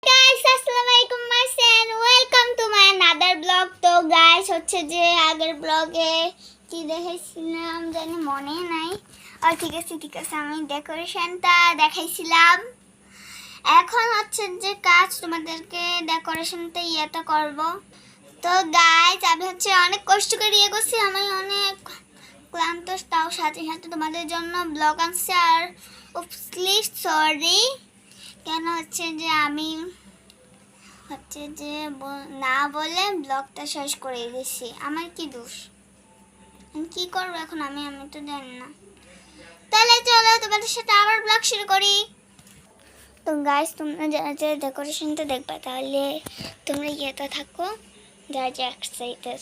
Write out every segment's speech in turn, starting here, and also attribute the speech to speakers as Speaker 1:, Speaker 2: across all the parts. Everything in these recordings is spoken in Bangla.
Speaker 1: গাইস আসসালামু আলাইকুম my friend welcome to my another blog. তো গাইস হচ্ছে যে আগের ব্লগে কি দেখাইছিলাম জানি মনে নাই। আর ঠিক আছে আমি ডেকোরেশনটা দেখাইছিলাম। এখন হচ্ছে যে কাজ তোমাদেরকে ডেকোরেশনটা ইয়েটা করব। তো গাইস আমি হচ্ছে অনেক কষ্ট করে ইয়ে করছি, আমি অনেক ক্লান্ত, তাও সাথে সাথে তোমাদের জন্য ব্লগ আনছি। আর প্লিজ সরি, কেন হচ্ছে যে আমি হচ্ছে যে না বলে ব্লগটা শেষ করে দিয়েছি। আমার কি দোষ? আমি কি করবো এখন? আমি তো জানি না। তাহলে চলো তোমাদের সাথে আবার ব্লগ শুরু করি। তো গাইস তোমরা যারা যারা ডেকোরেশনটা দেখবে তাহলে তোমরা ইয়েতে থাকো, যারা যে এক্সাইটেড,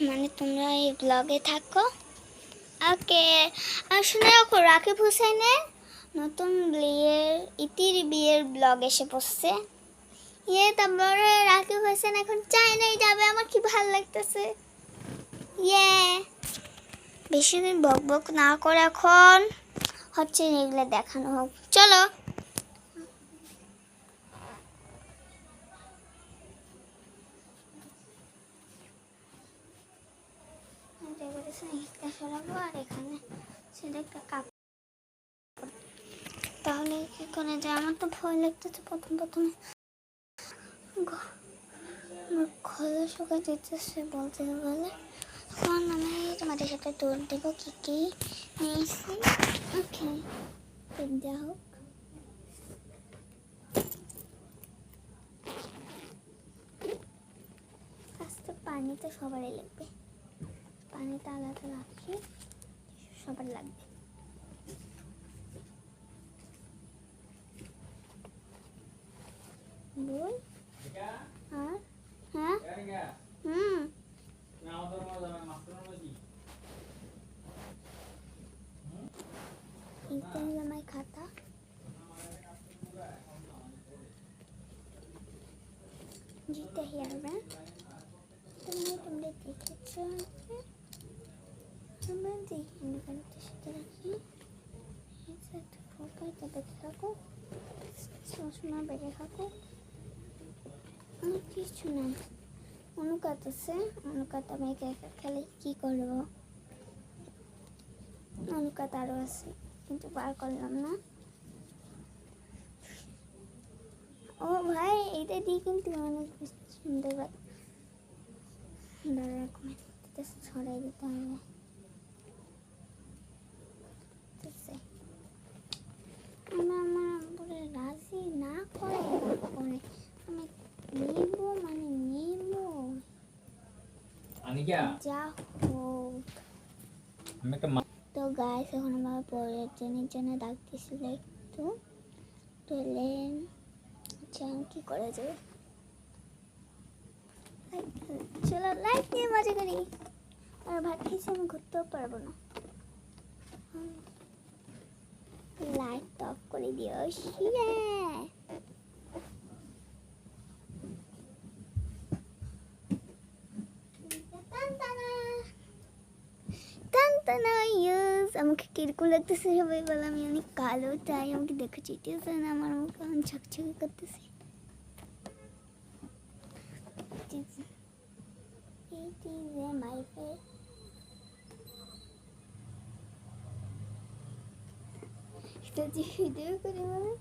Speaker 1: মানে তোমরা এই ব্লগে থাকো। ওকে। আর শুনে রাখো, রাকিব হুসাইনের নতুন ইতির বিয়ের ব্লগ এসে পড়ছে। তারপরে রাকিব হোসেন এখন চায়নায় যাবে, আমার কি ভালো লাগতেছে। বেশি দিন বক বক না করে এখন হচ্ছে এগুলো দেখানো হোক। চলো আর এখানে তাহলে কি করে যায়? আমার তো ভয় লাগতেছে প্রথমে খোলা শুকা যেতেছে বলতে গেলে। এখন আমি তোমাদের সাথে দূর দেব কি কি নিয়েছি। ওকে, যা হোক আস্তে পানি তো সবারই লাগবে, পানিটা আলাদা রাখি, সবার লাগবে। বল আর হ্যাঁ এইটা হলো আমার খাতা। যেটা হেয়ার ব্যান্ড তোমরা দেখেছ, আমরা যে হেয়ার ব্যান্ডের সাথে রাখি। বেঁধে থাকো, সবসময় বেঁধে থাকো। কিছু না, অনুকাত আছে, অনুকাত আমি একা একা খেলে কি করবো। অনুকাত আরও আছে কিন্তু বার করলাম না। ও ভাই, এটা দিয়ে কিন্তু অনেক সুন্দর ছড়াই দিতে হবে। আমার বলে রাজি না করে আমি নেব, মানে নেব যা হোক। তো গাইস এখন আমার পরের জনের জন্য ডাকতেছিল একটু, তাহলে কি করা যাবে। চলো লাইট নিয়ে মজা করি। আর ভাত খেয়েছি, আমি ঘুরতেও পারবো না। লাইট অফ করে দিও। আমাকে কিরকম লাগতেছে সবাই বলে, আমি অনেক কালো, তাই আমাকে দেখে চিটিয়েছে না, আমার মুখ এখন ঝকঝকে করতেছে। মাই ফেস ভিডিও করে বলে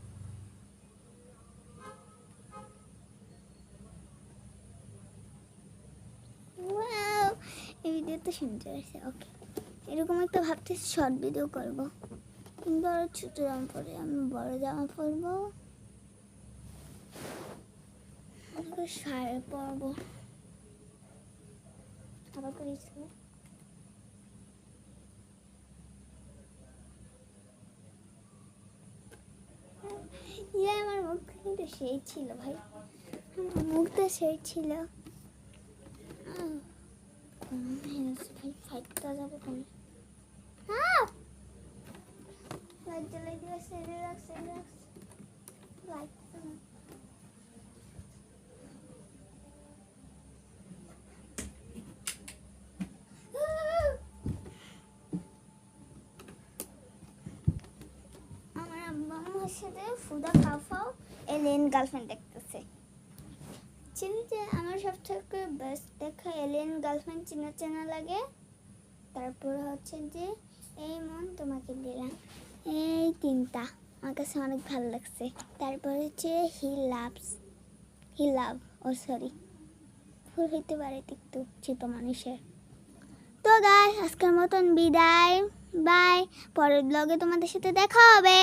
Speaker 1: এই ভিডিওতে সুন্দর আছে। ওকে, এরকম একটা ভাবতেছি শর্ট ভিডিও করব, কিন্তু আরো ছোট জামা পরে আমি বড় জামা পরবো, শাড়ি পরবো আবার করেছি। আমার মুখ কিন্তু সেই ছিল ভাই, মুখটা সেই ছিল। ভাই ফাইটটা যাবে কোন লাইট জ্বালাই দিয়ে সেরে রাখ লাইট। আমার আম্মা সাথে ফুদা খাও এলেন গার্লফ্রেন্ড দেখতেছে। হচ্ছে যে আমার সবথেকে বেস্ট দেখা এলিয়েন গার্লফ্রেন্ড চেনা চেনা লাগে। তারপর হচ্ছে যে এই মন তোমাকে দিলাম, এই তিনটা আমার কাছে অনেক ভালো লাগছে। তারপর হচ্ছে হি লাভ ও সরি ভুল হইতে পারে একটু ছোট মানুষের। তো গাইস আজকের মতন বিদায়, বাই। পরের ব্লগে তোমাদের সাথে দেখা হবে।